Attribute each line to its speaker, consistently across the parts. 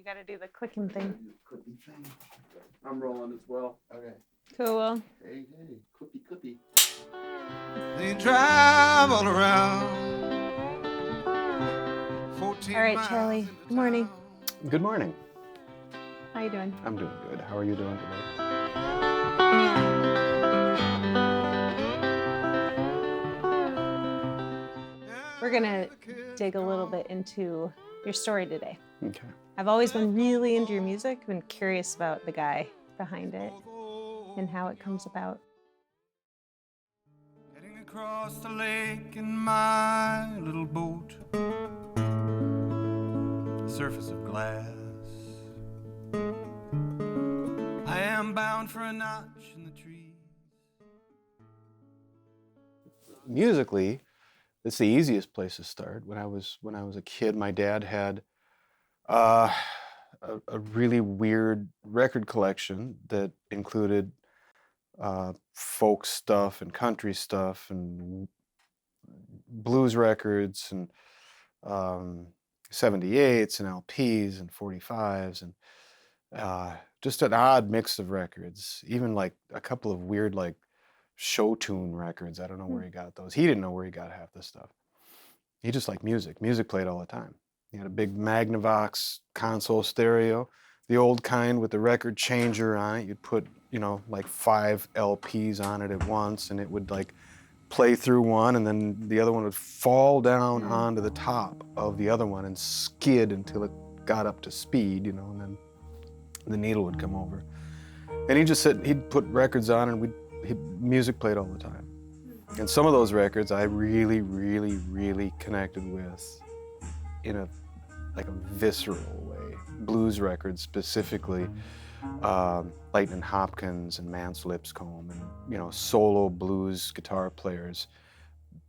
Speaker 1: got to do the clicking thing.
Speaker 2: I'm rolling as well. Okay.
Speaker 1: Cool.
Speaker 2: Hey, clippy.
Speaker 3: They drive all around.
Speaker 1: All right, Charlie. Good morning.
Speaker 4: Good morning.
Speaker 1: How you doing?
Speaker 4: I'm doing good. How are you doing today?
Speaker 1: We're going to dig a little bit into your story today.
Speaker 4: Okay.
Speaker 1: I've always been really into your music, been curious about the guy behind it and how it comes about.
Speaker 3: Heading across the lake in my little boat, surface of glass. I am bound for a notch in the trees.
Speaker 4: Musically, it's the easiest place to start. When I was a kid, my dad had a really weird record collection that included folk stuff and country stuff and blues records and 78s and LPs and 45s and just an odd mix of records. Even like a couple of weird like show tune records. I don't know where he got those. He didn't know where he got half this stuff. He just liked music. Music played all the time. He had a big Magnavox console stereo, the old kind with the record changer on it. You'd put, like 5 LPs on it at once, and it would like play through one, and then the other one would fall down onto the top of the other one and skid until it got up to speed, and then the needle would come over. And he'd put records on, and music played all the time. And some of those records I really, really, really connected with in a visceral way. Blues records specifically, Lightnin' Hopkins and Mance Lipscomb and, solo blues guitar players.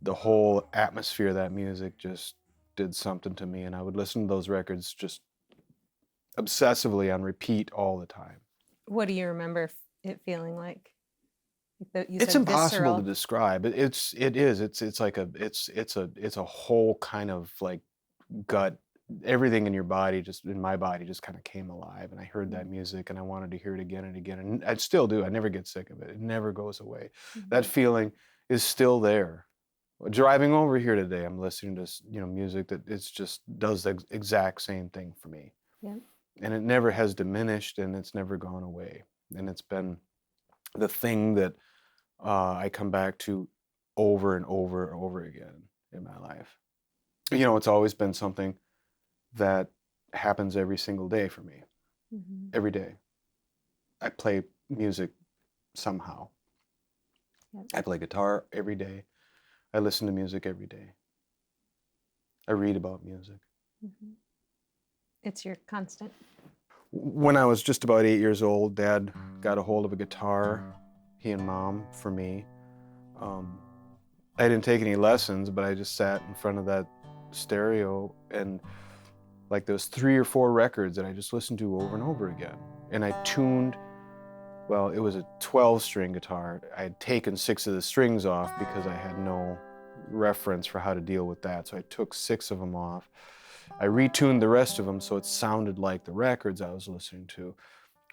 Speaker 4: The whole atmosphere of that music just did something to me, and I would listen to those records just obsessively on repeat all the time.
Speaker 1: What do you remember it feeling like?
Speaker 4: It's impossible to describe. It's a whole kind of like gut. Everything in my body just kind of came alive, and I heard that music and I wanted to hear it again and again, and I still do. I never get sick of it. It never goes away. Mm-hmm. That feeling is still there. Driving over here today, I'm listening to music that does the exact same thing for me.
Speaker 1: Yeah. And
Speaker 4: it never has diminished, and it's never gone away, and it's been the thing that I come back to over and over and over again in my life. It's always been something that happens every single day for me. Mm-hmm. Every day. I play music somehow. Yep. I play guitar every day. I listen to music every day. I read about music.
Speaker 1: Mm-hmm. It's your constant.
Speaker 4: When I was just about 8 years old, Dad got a hold of a guitar, he and Mom, for me. I didn't take any lessons, but I just sat in front of that stereo, and like there was 3 or 4 records that I just listened to over and over again. And I tuned, it was a 12-string guitar. I had taken 6 of the strings off because I had no reference for how to deal with that. So I took 6 of them off. I retuned the rest of them so it sounded like the records I was listening to,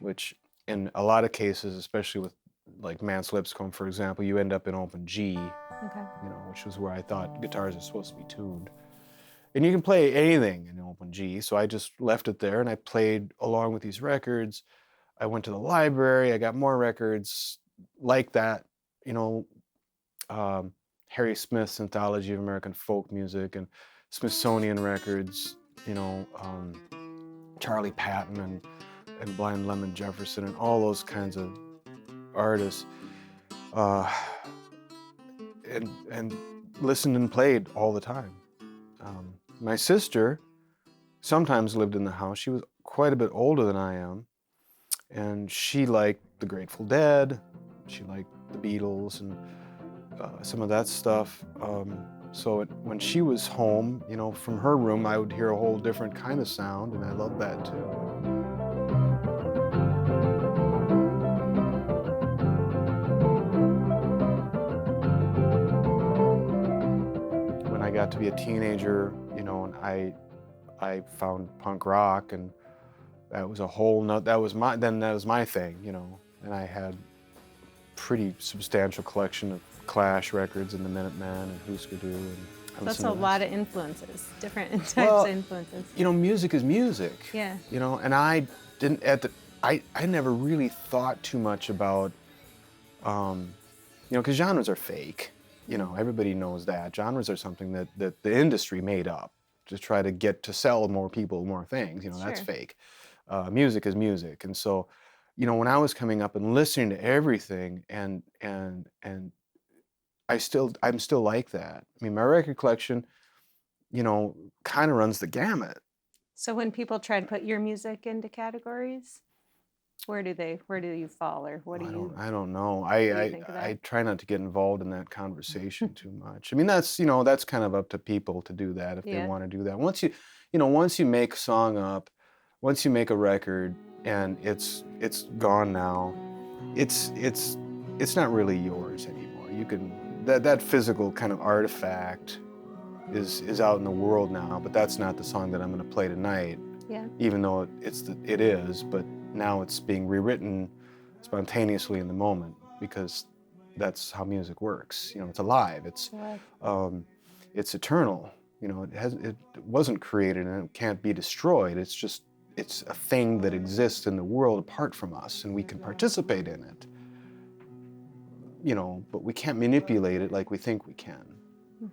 Speaker 4: which in a lot of cases, especially with like Mance Lipscomb, for example, you end up in open G,
Speaker 1: okay.
Speaker 4: Which was where I thought guitars are supposed to be tuned. And you can play anything in open G, so I just left it there and I played along with these records. I went to the library, I got more records like that, Harry Smith's Anthology of American Folk Music and Smithsonian records, Charlie Parr and Blind Lemon Jefferson and all those kinds of artists, and listened and played all the time. My sister sometimes lived in the house. She was quite a bit older than I am, and she liked the Grateful Dead, she liked the Beatles and some of that stuff. So when she was home, from her room, I would hear a whole different kind of sound, and I loved that too. When I got to be a teenager, and I found punk rock, and That was a whole that was my thing, you know, and I had pretty substantial collection of Clash records and the Minutemen and Husker Du. And
Speaker 1: That's a lot of influences, different types
Speaker 4: well,
Speaker 1: of influences.
Speaker 4: You know, music is music.
Speaker 1: Yeah.
Speaker 4: You know, and I didn't I never really thought too much about, you know, because genres are fake. You know, everybody knows that. Genres are something that the industry made up to try to get to sell more people more things. You know, that's fake. Music is music. And so, you know, when I was coming up and listening to everything and I'm still like that. I mean, my record collection, you know, kind of runs the gamut.
Speaker 1: So when people try to put your music into categories, where do you fall, or what do you?
Speaker 4: I don't know.
Speaker 1: think of that?
Speaker 4: I try not to get involved in that conversation too much. I mean, that's, you know, that's kind of up to people to do that if they want to do that. Once you make a song up, once you make a record and it's gone now, it's not really yours anymore. You can that physical kind of artifact is out in the world now, but that's not the song that I'm going to play tonight.
Speaker 1: Yeah.
Speaker 4: Even though it is, but now it's being rewritten spontaneously in the moment because that's how music works. You know, it's alive. It's eternal. You know, it wasn't created and it can't be destroyed. It's a thing that exists in the world apart from us, and we can participate in it. You know, but we can't manipulate it like we think we can.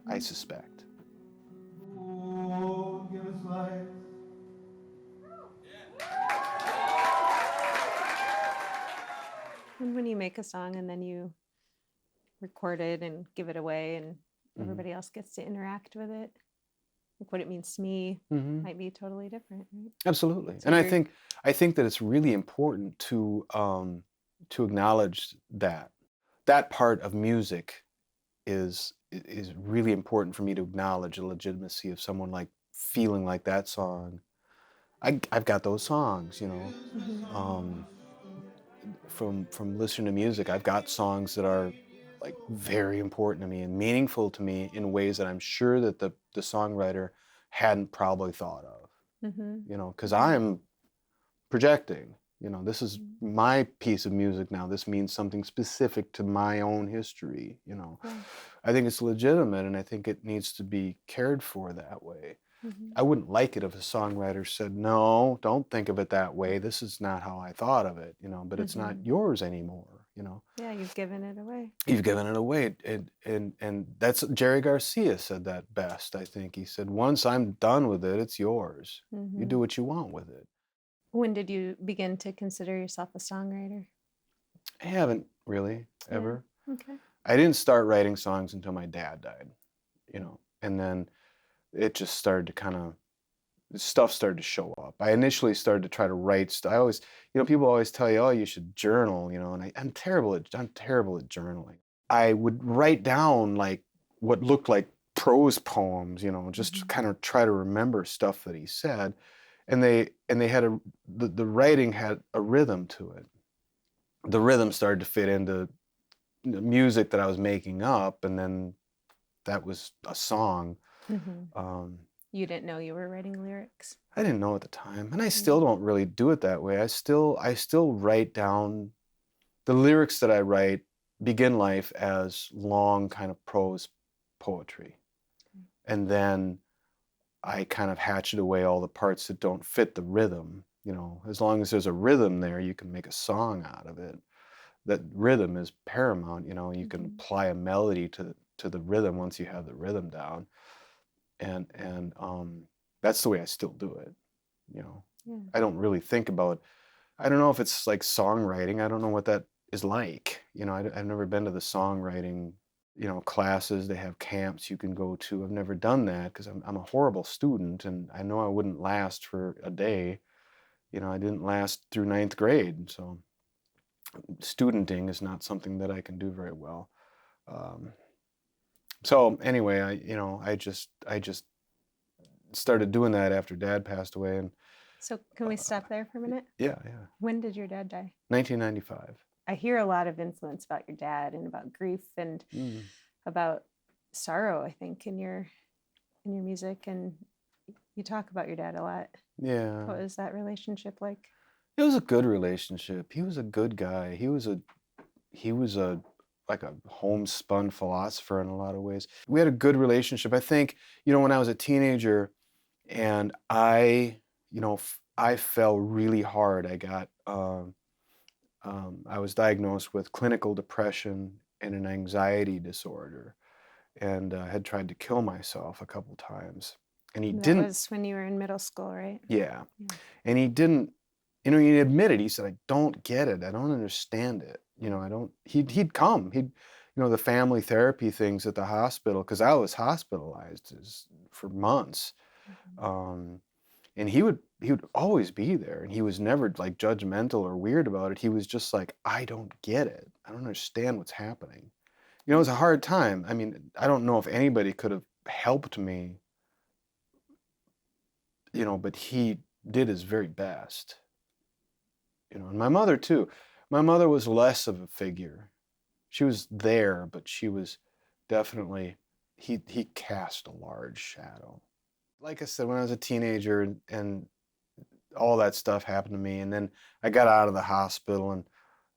Speaker 4: I suspect.
Speaker 3: Oh, give us life.
Speaker 1: And when you make a song and then you record it and give it away and everybody else gets to interact with it, like what it means to me might be totally different, right?
Speaker 4: Absolutely.
Speaker 1: So
Speaker 4: And I think that it's really important to acknowledge that part of music is really important for me to acknowledge the legitimacy of someone like feeling like that song. I've got those songs, you know. From listening to music, I've got songs that are like very important to me and meaningful to me in ways that I'm sure that the songwriter hadn't probably thought of. You know, because I'm projecting. You know, this is my piece of music now. This means something specific to my own history. You know, I think it's legitimate, and I think it needs to be cared for that way. I wouldn't like it if a songwriter said, "No, don't think of it that way. This is not how I thought of it." You know, but it's not yours anymore. You know.
Speaker 1: Yeah, you've given it away.
Speaker 4: You've given it away, and that's Jerry Garcia said that best. I think he said, "Once I'm done with it, it's yours. You do what you want with it."
Speaker 1: When did you begin to consider yourself a songwriter?
Speaker 4: I haven't really ever.
Speaker 1: Okay.
Speaker 4: I didn't start writing songs until my dad died, you know, and then it just started to stuff started to show up. I initially started to try to write stuff. I always, you know, people always tell you, "Oh, you should journal," you know, and I'm terrible at journaling. I would write down like what looked like prose poems, you know, just to kind of try to remember stuff that he said. And they had the writing had a rhythm to it. The rhythm started to fit into the music that I was making up, and then that was a song.
Speaker 1: You didn't know you were writing lyrics?
Speaker 4: I didn't know at the time, and I still don't really do it that way. I still write down the lyrics that I write. Begin life as long kind of prose poetry, and then I kind of hatchet away all the parts that don't fit the rhythm. You know, as long as there's a rhythm there, you can make a song out of it. That rhythm is paramount. You know, you can apply a melody to the rhythm once you have the rhythm down, and that's the way I still do it. You know, I don't really think about. I don't know if it's like songwriting. I don't know what that is like. You know, I've never been to the songwriting, you know, classes. They have camps you can go to. I've never done that because I'm a horrible student, and I know I wouldn't last for a day. You know, I didn't last through 9th grade, so studenting is not something that I can do very well. So anyway, I just started doing that after Dad passed away, and
Speaker 1: So can we stop there for a minute?
Speaker 4: yeah.
Speaker 1: When did your dad die?
Speaker 4: 1995.
Speaker 1: I hear a lot of influence about your dad and about grief and about sorrow, I think, in your music. And You talk about your dad a lot.
Speaker 4: Yeah.
Speaker 1: What was that relationship like?
Speaker 4: It was a good relationship. He was a good guy. He was like a homespun philosopher in a lot of ways. We had a good relationship. I think, when I was a teenager and I fell really hard. I was diagnosed with clinical depression and an anxiety disorder, and had tried to kill myself a couple times. And he didn't.
Speaker 1: That was when you were in middle school, right?
Speaker 4: Yeah. And he didn't, he admitted, he said, I don't get it. I don't understand it. He'd come, the family therapy things at the hospital, because I was hospitalized for months. And he would always be there, and he was never like judgmental or weird about it. He was just like, I don't get it. I don't understand what's happening. It was a hard time. I mean, I don't know if anybody could have helped me, but he did his very best. And my mother too. My mother was less of a figure. She was there, but she was definitely, he cast a large shadow. Like I said, when I was a teenager and all that stuff happened to me, and then I got out of the hospital and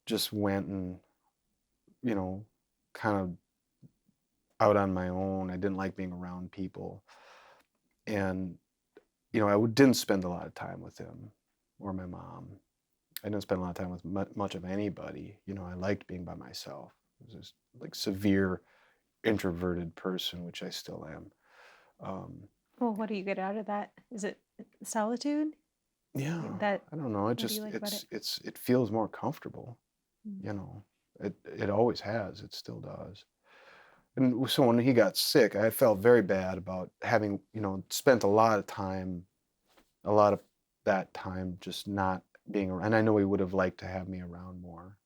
Speaker 4: just went and, kind of out on my own. I didn't like being around people. And, I didn't spend a lot of time with him or my mom. I didn't spend a lot of time with much of anybody. I liked being by myself. I was this like severe introverted person, which I still am.
Speaker 1: Well, what do you get out of that? Is it solitude?
Speaker 4: Yeah, I don't know. It just it feels more comfortable. It always has. It still does. And so when he got sick, I felt very bad about having spent a lot of that time just not being around. And I know he would have liked to have me around more,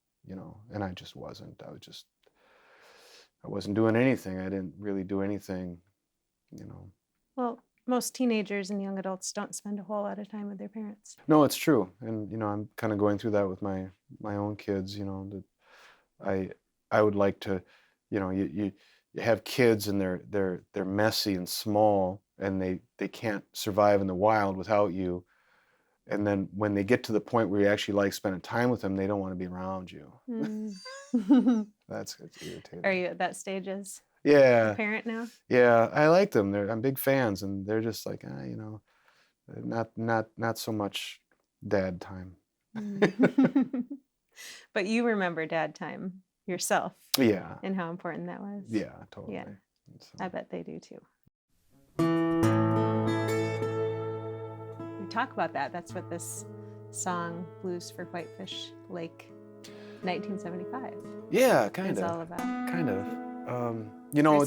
Speaker 4: and I just wasn't. I wasn't doing anything. I didn't really do anything,
Speaker 1: Well, most teenagers and young adults don't spend a whole lot of time with their parents.
Speaker 4: No, it's true. And, I'm kind of going through that with my own kids, that I would like to, you have kids and they're messy and small, and they can't survive in the wild without you. And then when they get to the point where you actually like spending time with them, they don't want to be around you. It's irritating.
Speaker 1: Are you at that stage as
Speaker 4: a
Speaker 1: parent now?
Speaker 4: Yeah, I like them. I'm big fans, and they're just like, not so much dad time.
Speaker 1: But you remember dad time yourself.
Speaker 4: Yeah.
Speaker 1: And how important that was.
Speaker 4: Yeah, totally.
Speaker 1: Yeah. So. I bet they do too. We talk about that. That's what this song, Blues for Whitefish Lake, 1975.
Speaker 4: Yeah, kind of.
Speaker 1: Is all about.
Speaker 4: Kind of.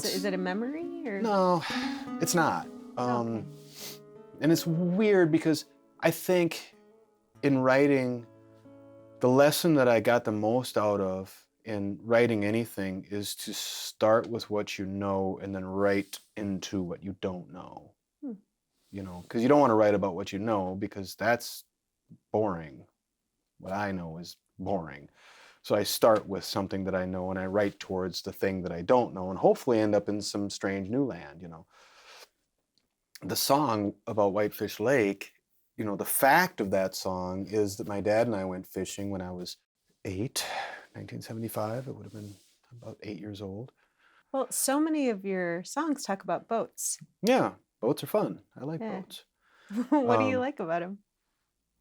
Speaker 1: Is it a memory or?
Speaker 4: No, it's not.
Speaker 1: Okay.
Speaker 4: And it's weird because I think in writing, the lesson that I got the most out of in writing anything is to start with what you know and then write into what you don't know. Because you don't want to write about what you know, because that's boring. What I know is boring. So I start with something that I know and I write towards the thing that I don't know, and hopefully end up in some strange new land, The song about Whitefish Lake, the fact of that song is that my dad and I went fishing when I was 8, 1975. It would have been about 8 years old.
Speaker 1: Well, so many of your songs talk about boats.
Speaker 4: Yeah, boats are fun. I like boats.
Speaker 1: What do you like about them?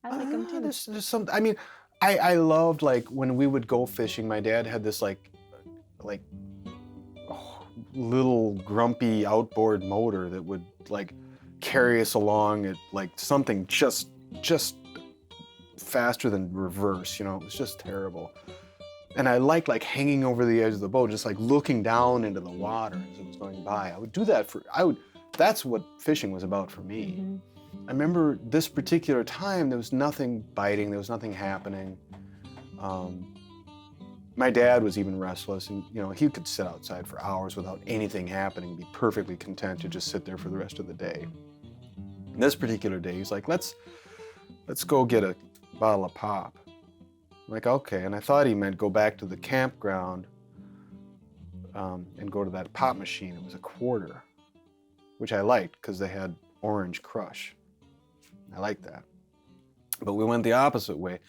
Speaker 1: I like them too.
Speaker 4: There's some. I mean, I loved like when we would go fishing. My dad had this little grumpy outboard motor that would like carry us along at like something just faster than reverse. It was just terrible. And I liked like hanging over the edge of the boat, just like looking down into the water as it was going by. I would do that that's what fishing was about for me. Mm-hmm. I remember this particular time, there was nothing biting, there was nothing happening. My dad was even restless, and he could sit outside for hours without anything happening, be perfectly content to just sit there for the rest of the day. And this particular day, he's like, let's go get a bottle of pop. I'm like, okay. And I thought he meant go back to the campground and go to that pop machine. It was a quarter, which I liked because they had orange crush. I like that. But we went the opposite way,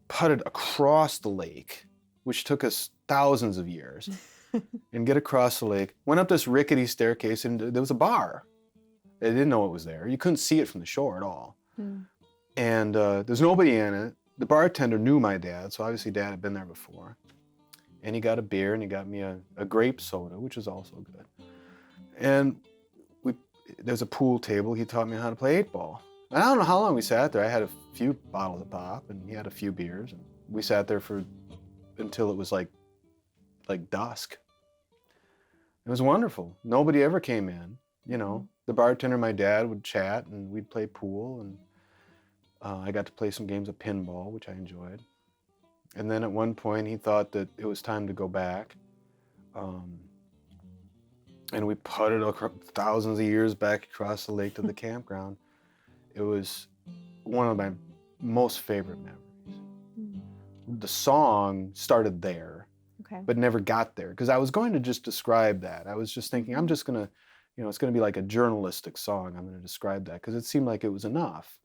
Speaker 4: putted across the lake, which took us thousands of years, and get across the lake, went up this rickety staircase, and there was a bar. I didn't know it was there. You couldn't see it from the shore at all. And there's nobody in it. The bartender knew my dad, so obviously Dad had been there before. And he got a beer, and he got me a grape soda, which was also good. And there's a pool table. He taught me how to play 8-ball. And I don't know how long we sat there. I had a few bottles of pop, and he had a few beers. And we sat there until it was like dusk. It was wonderful. Nobody ever came in, you know. The bartender and my dad would chat, and we'd play pool, and I got to play some games of pinball, which I enjoyed. And then at one point, he thought that it was time to go back. And we putted thousands of years back across the lake to the campground. It was one of my most favorite memories. The song started there, but never got there, because I was going to just describe that. I was just thinking, I'm just going to, you know, it's going to be like a journalistic song. I'm going to describe that, because it seemed like it was enough.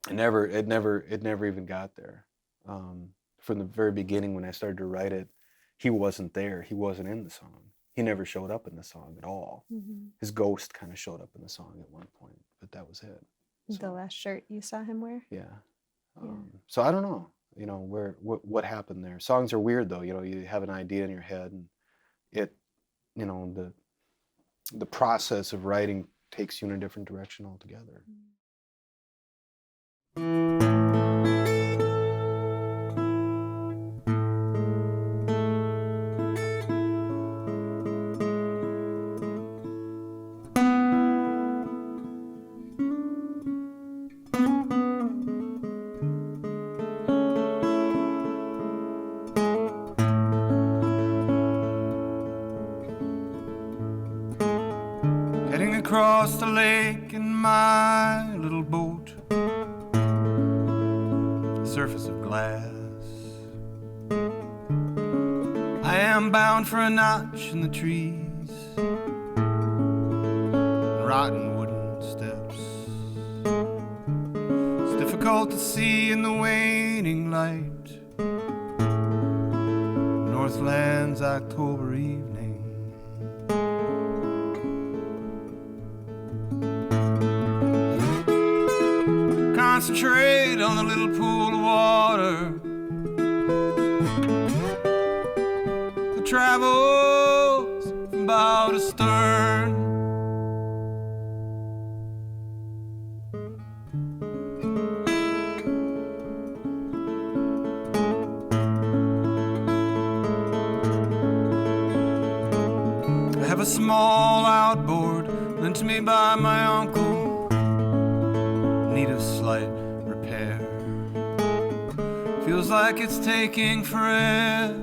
Speaker 4: It never even got there. From the very beginning, when I started to write it, he wasn't there. He wasn't in the song. He never showed up in the song at all. His ghost kind of showed up in the song at one point, but that was it. So,
Speaker 1: the last shirt you saw him wear?
Speaker 4: Yeah. So I don't know, you know, what happened there. Songs are weird, though. You know, you have an idea in your head, and it, you know, the process of writing takes you in a different direction altogether.
Speaker 3: Across the lake in my little boat, surface of glass. I am bound for a notch in the trees, rotten wooden steps. It's difficult to see in the waning light, Northland's October evening. Concentrate on the little pool of water that travels from bow to stern. I have a small outboard lent to me by my uncle, need of slight repair. Feels like it's taking forever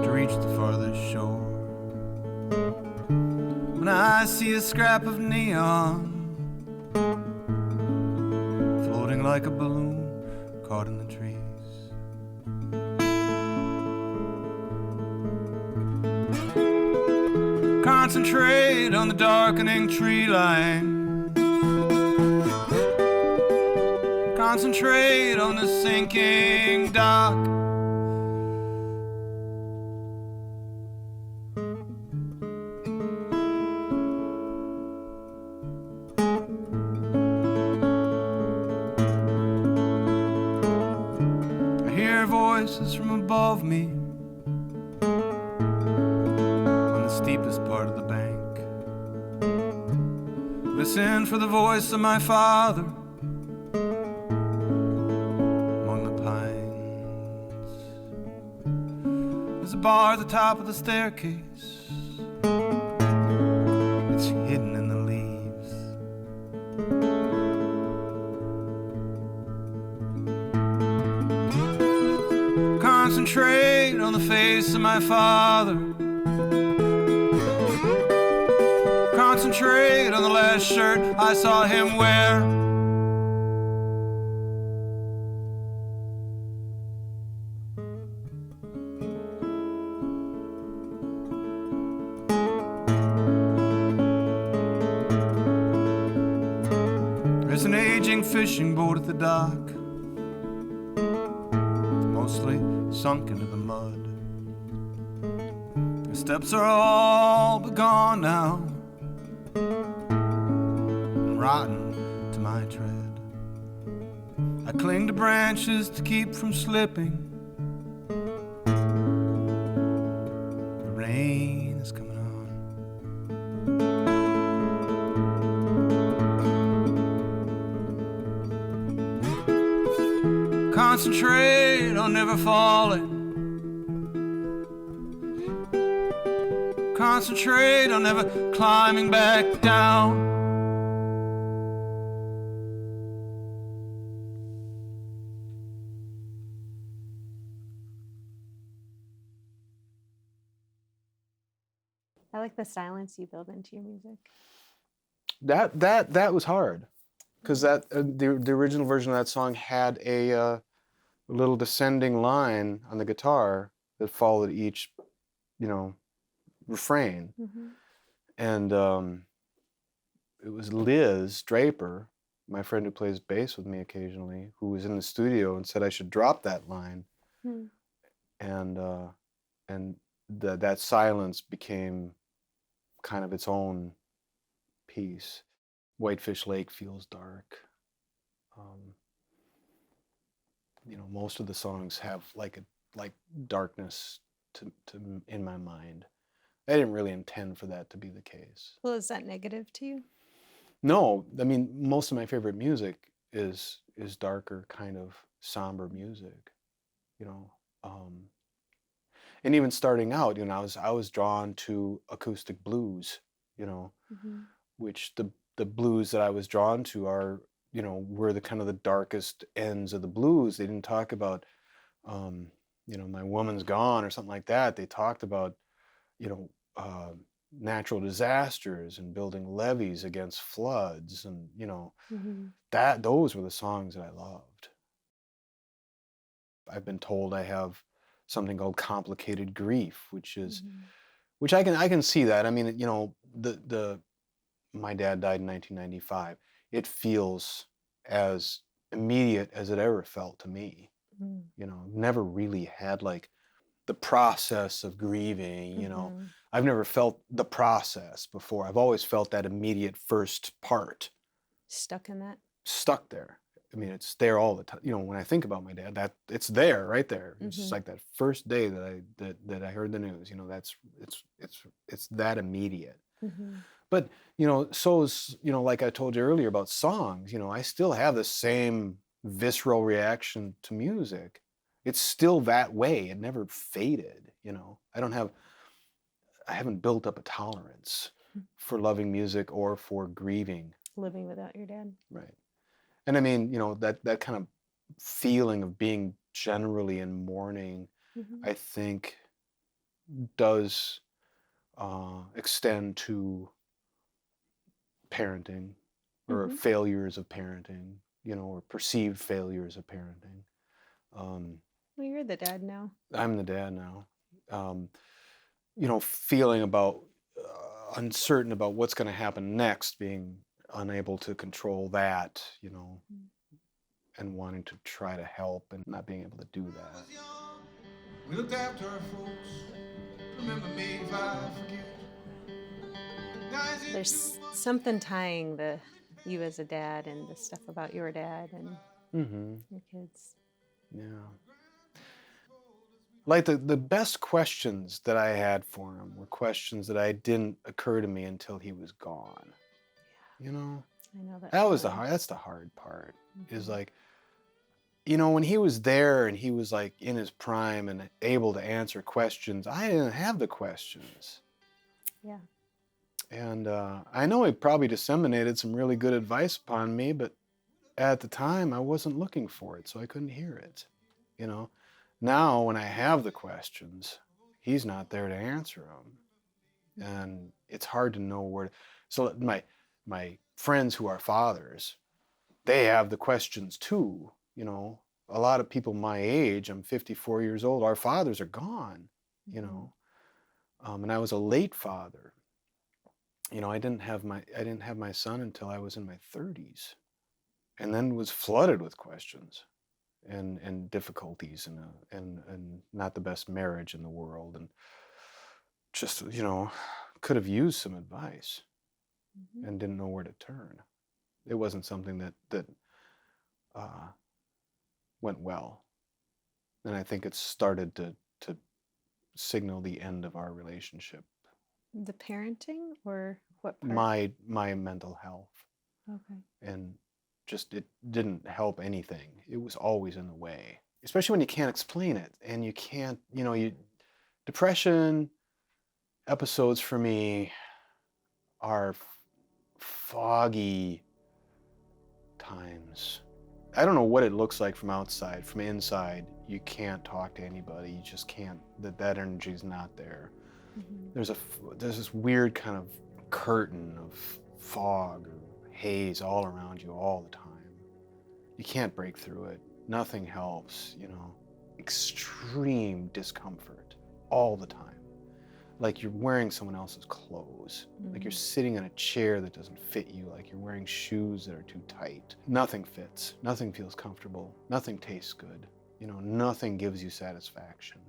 Speaker 3: to reach the farthest shore. When I see a scrap of neon floating like a balloon caught in the trees. Concentrate on the darkening tree line. Concentrate on the sinking dock. I hear voices from above me on the steepest part of the bank. Listen for the voice of my father bar at the top of the staircase. It's hidden in the leaves. Concentrate on the face of my father. Concentrate on the last shirt I saw him wear. fishing boat at the dock, mostly sunk into the mud. The steps are all but gone now, and rotten to my tread. I cling to branches to keep from slipping. The rain is coming on. Concentrate on never falling. Concentrate on never climbing back down.
Speaker 1: I like the silence you build into your music.
Speaker 4: That was hard, because that the original version of that song had a little descending line on the guitar that followed each, refrain, and it was Liz Draper, my friend who plays bass with me occasionally, who was in the studio and said I should drop that line, and that silence became kind of its own piece. Whitefish Lake feels dark. Most of the songs have like darkness to in my mind. I didn't really intend for that to be the case.
Speaker 1: Well, is that negative to you?
Speaker 4: No, I mean, most of my favorite music is darker, kind of somber music, and even starting out, I was drawn to acoustic blues, which the blues that I was drawn to are, were the kind of the darkest ends of the blues. They didn't talk about, My Woman's Gone or something like that. They talked about, natural disasters and building levees against floods, and those were the songs that I loved. I've been told I have something called complicated grief, which I can see that. I mean, my dad died in 1995. It feels as immediate as it ever felt to me. Never really had like the process of grieving, I've never felt the process before. I've always felt that immediate first part.
Speaker 1: Stuck in that? Stuck
Speaker 4: there. I mean, it's there all the time. When I think about my dad, that it's there, right there. It's just like that first day that I heard the news. It's that immediate. But so is like I told you earlier about songs. I still have the same visceral reaction to music. It's still that way. It never faded. I haven't built up a tolerance for loving music or for grieving.
Speaker 1: Living without your dad.
Speaker 4: Right. And I mean, that kind of feeling of being generally in mourning, I think does extend to parenting or failures of parenting, or perceived failures of parenting.
Speaker 1: Well, you're the dad now.
Speaker 4: I'm the dad now. Feeling about uncertain about what's going to happen next, being unable to control that, and wanting to try to help and not being able to do that.
Speaker 3: We looked after our folks. Remember me if I forget.
Speaker 1: There's something tying you as a dad and the stuff about your dad and your kids.
Speaker 4: Yeah. Like the best questions that I had for him were questions that didn't occur to me until he was gone.
Speaker 1: I know that.
Speaker 4: That's the hard part. Is like, when he was there and he was like in his prime and able to answer questions, I didn't have the questions.
Speaker 1: Yeah.
Speaker 4: And I know he probably disseminated some really good advice upon me, but at the time I wasn't looking for it, so I couldn't hear it. Now when I have the questions, he's not there to answer them, and it's hard to know where. So my friends who are fathers, they have the questions too. A lot of people my age, I'm 54 years old, our fathers are gone. And I was a late father. I didn't have my son until I was in my 30s. and then was flooded with questions and difficulties and not the best marriage in the world, and just, could have used some advice and didn't know where to turn. It wasn't something that went well. And I think it started to signal the end of our relationship.
Speaker 1: The parenting or what part?
Speaker 4: My mental health.
Speaker 1: Okay.
Speaker 4: And just, it didn't help anything. It was always in the way, especially when you can't explain it and you can't, depression episodes for me are foggy times. I don't know what it looks like from outside. From inside, you can't talk to anybody. You just can't, that energy's not there. There's this weird kind of curtain of fog or haze all around you all the time. You can't break through it. Nothing helps, extreme discomfort all the time. Like you're wearing someone else's clothes, like you're sitting in a chair that doesn't fit you, like you're wearing shoes that are too tight. Nothing fits, nothing feels comfortable, nothing tastes good, nothing gives you satisfaction.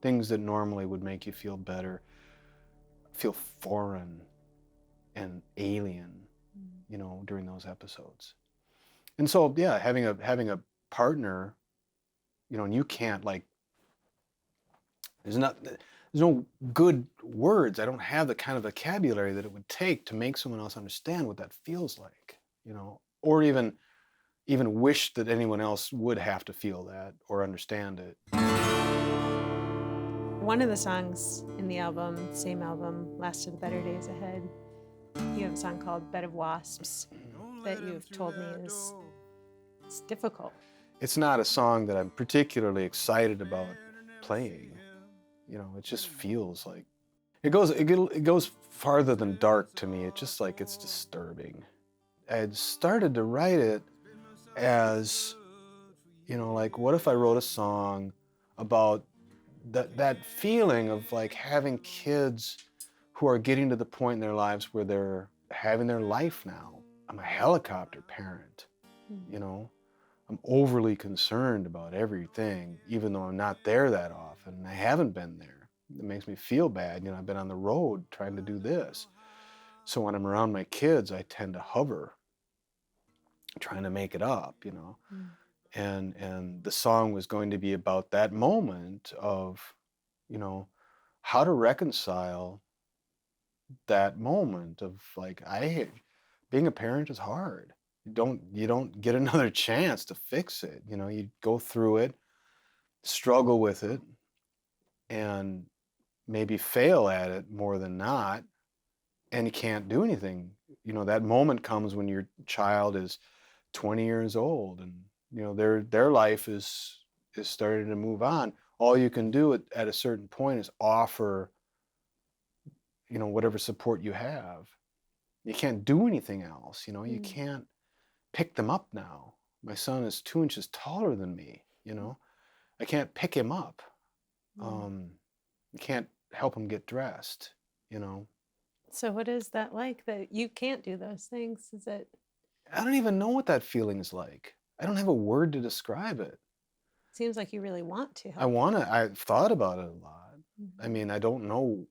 Speaker 4: Things that normally would make you feel better feel foreign and alien, during those episodes. And so, yeah, having a partner, and you can't, like, there's no good words. I don't have the kind of vocabulary that it would take to make someone else understand what that feels like, or even wish that anyone else would have to feel that or understand it.
Speaker 1: One of the songs in the album, same album, Lasted the Better Days Ahead, you have a song called Bed of Wasps that you've told me it's difficult.
Speaker 4: It's not a song that I'm particularly excited about playing. It just feels like it goes farther than dark to me. It's just like, it's disturbing. I had started to write it as, like, what if I wrote a song about that feeling of, like, having kids who are getting to the point in their lives where they're having their life now. I'm a helicopter parent, I'm overly concerned about everything, even though I'm not there that often. And I haven't been there. It makes me feel bad. I've been on the road trying to do this. So when I'm around my kids, I tend to hover, trying to make it up, And the song was going to be about that moment of, how to reconcile that moment of, like, being a parent is hard. You don't get another chance to fix it. You go through it, struggle with it, and maybe fail at it more than not, and you can't do anything. That moment comes when your child is 20 years old and their life is starting to move on. All you can do at a certain point is offer whatever support you have. You can't do anything else. You can't pick them up now. My son is 2 inches taller than me. I can't pick him up. You can't help him get dressed.
Speaker 1: So what is that like, that you can't do those things? Is it?
Speaker 4: I don't even know what that feeling is like. I don't have a word to describe it.
Speaker 1: Seems like you really want to help.
Speaker 4: I've thought about it a lot. I mean, I don't know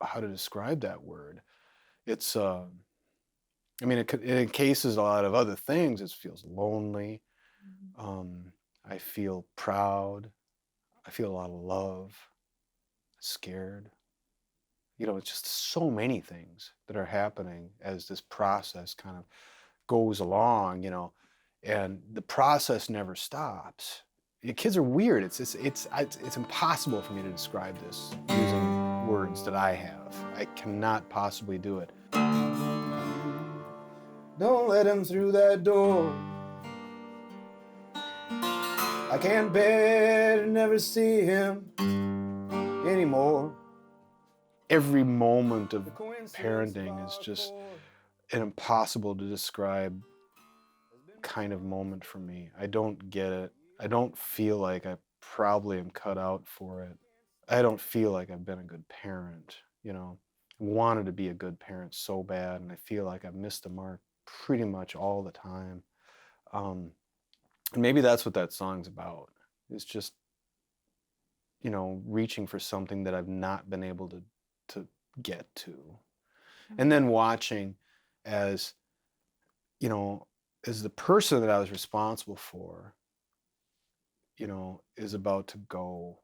Speaker 4: how to describe that word. It's, it encases a lot of other things. It feels lonely. I feel proud. I feel a lot of love, scared. It's just so many things that are happening as this process kind of goes along, and the process never stops. The kids are weird. It's impossible for me to describe this using words that I have. I cannot possibly do it. Don't let him through that door. I can't bear to never see him anymore. Every moment of parenting is just an impossible to describe kind of moment for me. I don't get it. I don't feel like I probably am cut out for it. I don't feel like I've been a good parent, I wanted to be a good parent so bad, and I feel like I've missed the mark pretty much all the time. And maybe that's what that song's about. It's just, reaching for something that I've not been able to get to. And then watching as, as the person that I was responsible for, is about to go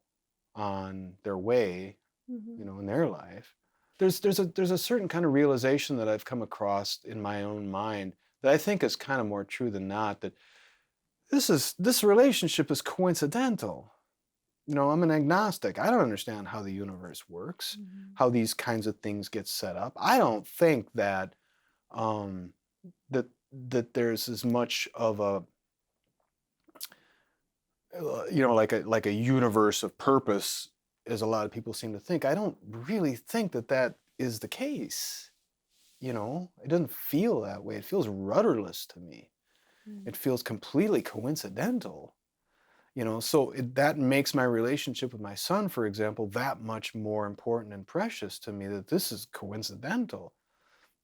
Speaker 4: on their way, in their life. There's a certain kind of realization that I've come across in my own mind that I think is kind of more true than not, that this relationship is coincidental. I'm an agnostic. I don't understand how the universe works, how these kinds of things get set up. I don't think that that there's as much of a like a universe of purpose as a lot of people seem to think. I don't really think that is the case. It doesn't feel that way. It feels rudderless to me. It feels completely coincidental. So that makes my relationship with my son, for example, that much more important and precious to me, that this is coincidental.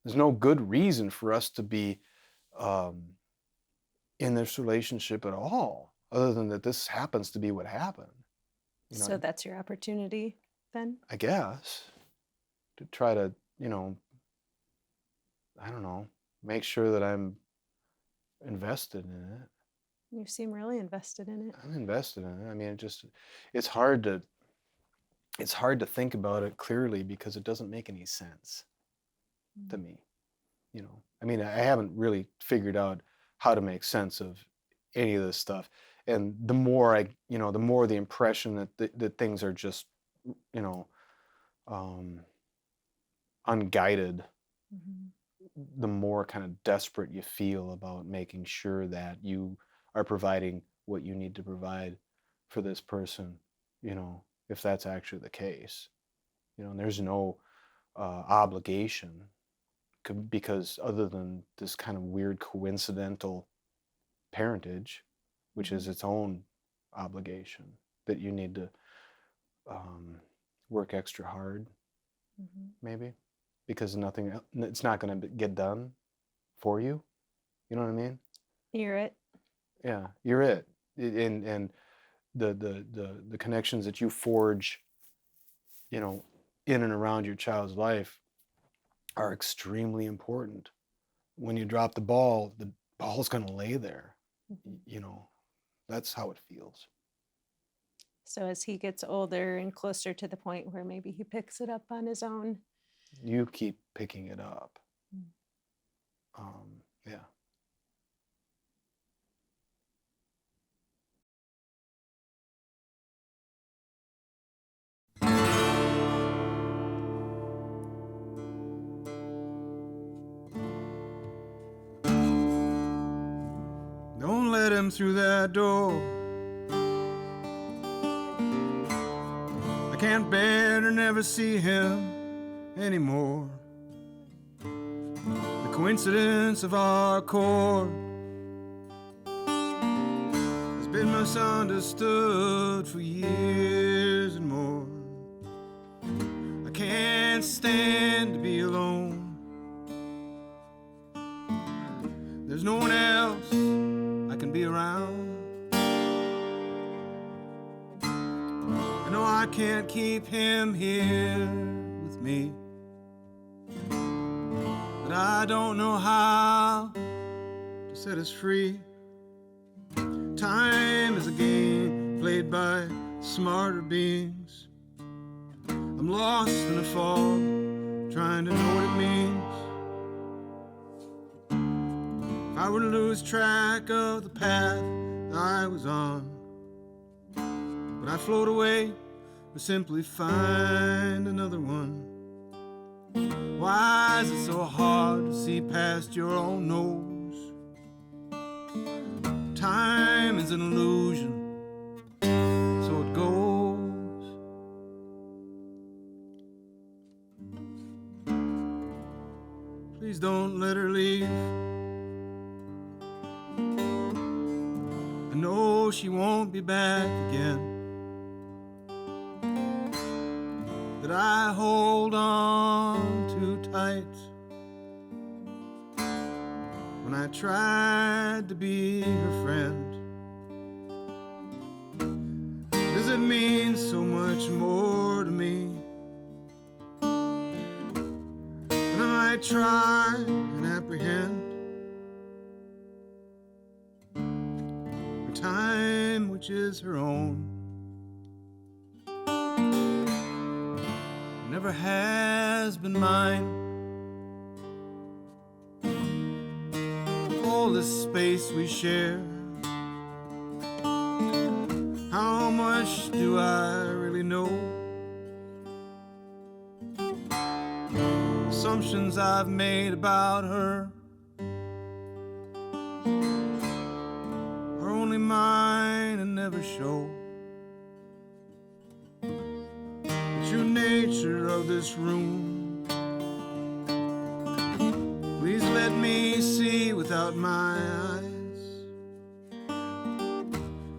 Speaker 4: There's no good reason for us to be in this relationship at all, other than that this happens to be what happened.
Speaker 1: So that's your opportunity then?
Speaker 4: I guess, to try to, I don't know, make sure that I'm invested in it.
Speaker 1: You seem really invested in it.
Speaker 4: I'm invested in it. I mean, it's hard to think about it clearly because it doesn't make any sense to me. I mean, I haven't really figured out how to make sense of any of this stuff. And the more the impression that things are just, unguided, the more kind of desperate you feel about making sure that you are providing what you need to provide for this person, if that's actually the case. And there's no obligation, because other than this kind of weird coincidental parentage, which is its own obligation, that you need to work extra hard, maybe, because it's not going to get done for you. You know what I mean?
Speaker 1: You're it.
Speaker 4: Yeah, you're it. And the connections that you forge, in and around your child's life are extremely important. When you drop the ball's going to lay there. That's how it feels.
Speaker 1: So as he gets older and closer to the point where maybe he picks it up on his own.
Speaker 4: You keep picking it up. Yeah.
Speaker 3: Don't let him through that door. I can't bear to never see him anymore. The coincidence of our accord has been misunderstood for years and more. I can't stand to be alone. There's no one else I can be around. I know I can't keep him here with me, but I don't know how to set us free. Time is a game played by smarter beings. I'm lost in a fog, trying to know what it means. If I were to lose track of the path I was on, would I float away or simply find another one? Why is it so hard to see past your own nose? Time is an illusion, so it goes. Please don't let her leave. I know she won't be back again. That I hold on too tight when I I tried to be her friend. Does it mean so much more to me? And I might try and apprehend her time, which is her own. Never has been mine. All this space we share, how much do I really know? Assumptions I've made about her are only mine and never show the true nature of this room. Please let me see without my eyes.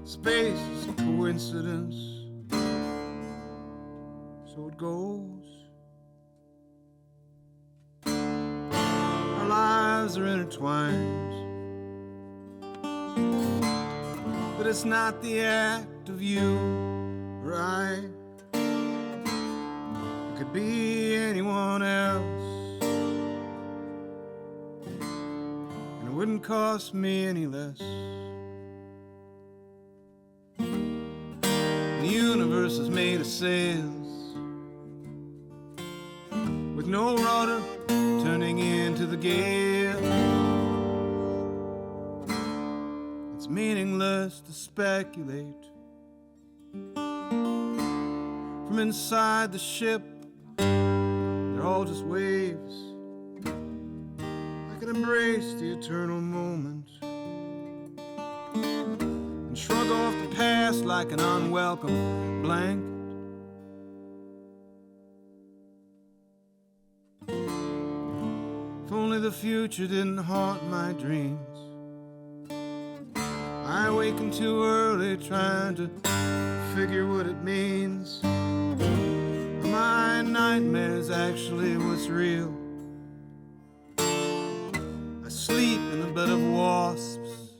Speaker 3: Space is a coincidence, so it goes. Our lives are intertwined, but it's not the act of you or I. It could be anyone else. Wouldn't cost me any less. The universe is made of sails, with no rudder turning into the gale. It's meaningless to speculate. From inside the ship, they're all just waves. Embrace the eternal moment and shrug off the past like an unwelcome blanket. If only the future didn't haunt my dreams. I awaken too early trying to figure what it means. My nightmare's actually what's real. Sleep in a bed of wasps,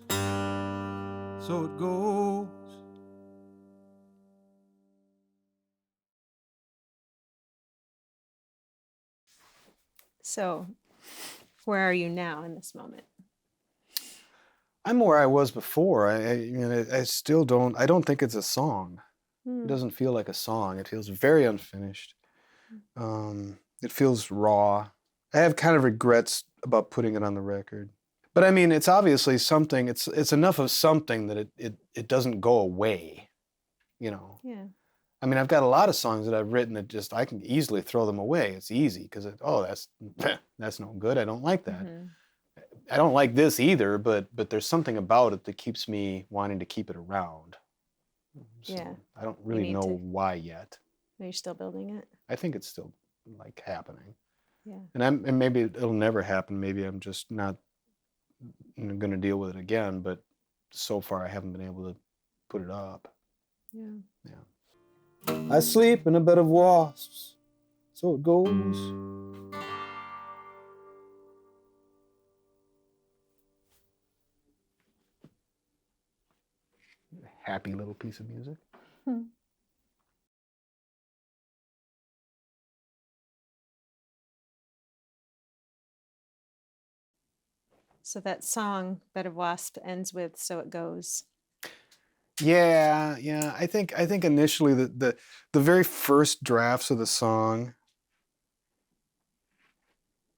Speaker 3: so it goes.
Speaker 1: So, where are you now in this moment?
Speaker 4: I'm where I was before. I still don't. I don't think it's a song. It doesn't feel like a song. It feels very unfinished. It feels raw. I have kind of regrets about putting it on the record. But I mean, it's obviously something, it's enough of something that it doesn't go away, you know?
Speaker 1: Yeah.
Speaker 4: I mean, I've got a lot of songs that I've written that just, I can easily throw them away. It's easy because, that's no good. I don't like that.
Speaker 1: Mm-hmm.
Speaker 4: I don't like this either, but there's something about it that keeps me wanting to keep it around. So
Speaker 1: Yeah.
Speaker 4: I don't really know why yet.
Speaker 1: Are you still building it?
Speaker 4: I think it's still like happening.
Speaker 1: Yeah.
Speaker 4: And maybe it'll never happen. Maybe I'm just not going to deal with it again, but so far I haven't been able to put it up.
Speaker 1: Yeah.
Speaker 3: I sleep in a bed of wasps, so it goes.
Speaker 4: Happy little piece of music.
Speaker 1: So that song, Bed of Wasp, ends with "So It Goes."
Speaker 4: Yeah. I think initially the very first drafts of the song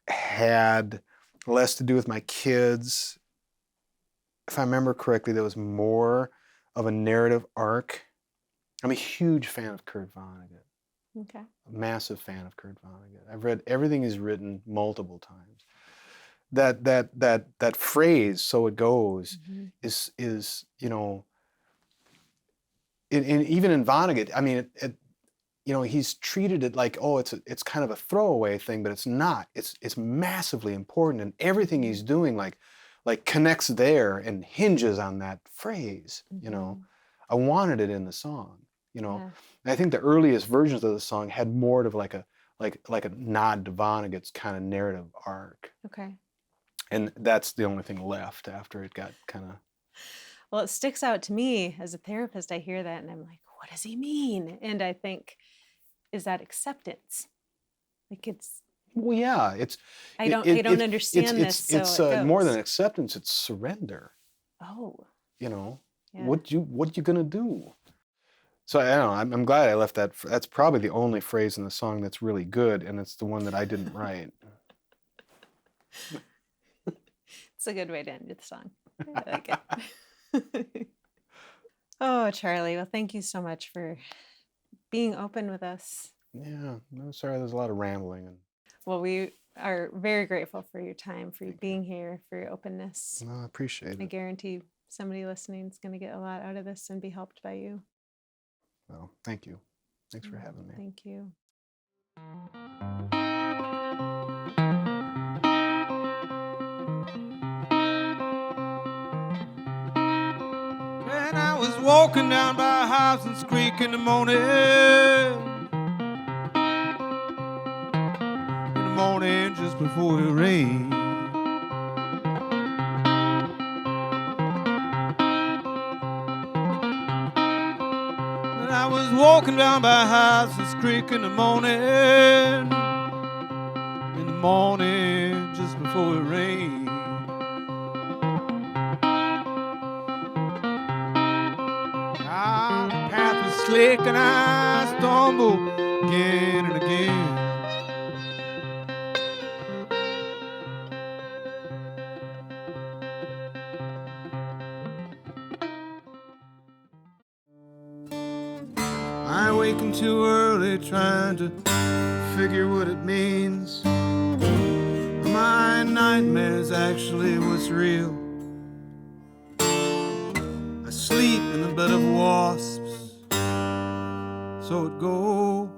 Speaker 4: had less to do with my kids. If I remember correctly, there was more of a narrative arc. I'm a huge fan of Kurt Vonnegut.
Speaker 1: Okay.
Speaker 4: A massive fan of Kurt Vonnegut. I've read everything he's written multiple times. That phrase, "so it goes," is you know, even in Vonnegut, I mean, he's treated it like, oh, it's kind of a throwaway thing, but it's not. It's massively important, and everything he's doing like connects there and hinges on that phrase. You know, I wanted it in the song. You know, and I think the earliest versions of the song had more of like a nod to Vonnegut's kind of narrative arc.
Speaker 1: Okay.
Speaker 4: And that's the only thing left after it got kind of.
Speaker 1: Well, it sticks out to me as a therapist. I hear that and I'm like, what does he mean? And I think, is that acceptance? Like it's.
Speaker 4: Well, yeah, it's.
Speaker 1: I don't understand this.
Speaker 4: It's
Speaker 1: so it
Speaker 4: more
Speaker 1: goes.
Speaker 4: than acceptance. It's surrender.
Speaker 1: Oh.
Speaker 4: You know,
Speaker 1: Yeah.
Speaker 4: what you gonna do? So I don't know. I'm glad I left that. That's probably the only phrase in the song that's really good, and it's the one that I didn't write.
Speaker 1: It's a good way to end the song. I like it. Oh, Charlie. Well, thank you so much for being open with us.
Speaker 4: Yeah, no, sorry. There's a lot of rambling. And
Speaker 1: Well, we are very grateful for your time, for you being here, for your openness.
Speaker 4: no, I appreciate
Speaker 1: I
Speaker 4: it.
Speaker 1: guarantee somebody listening is going to get a lot out of this and be helped by you.
Speaker 4: Well, thank you. Thanks for having me.
Speaker 1: Thank you.
Speaker 3: And I was walking down by Hobson's Creek in the morning. In the morning, just before it rained. And I was walking down by Hobson's Creek in the morning. In the morning, just before it rained. The path was slick and I stumbled again and again. I awaken too early trying to figure what it means. Are my nightmares actually what's real? I sleep in the bed of wasps, so it goes.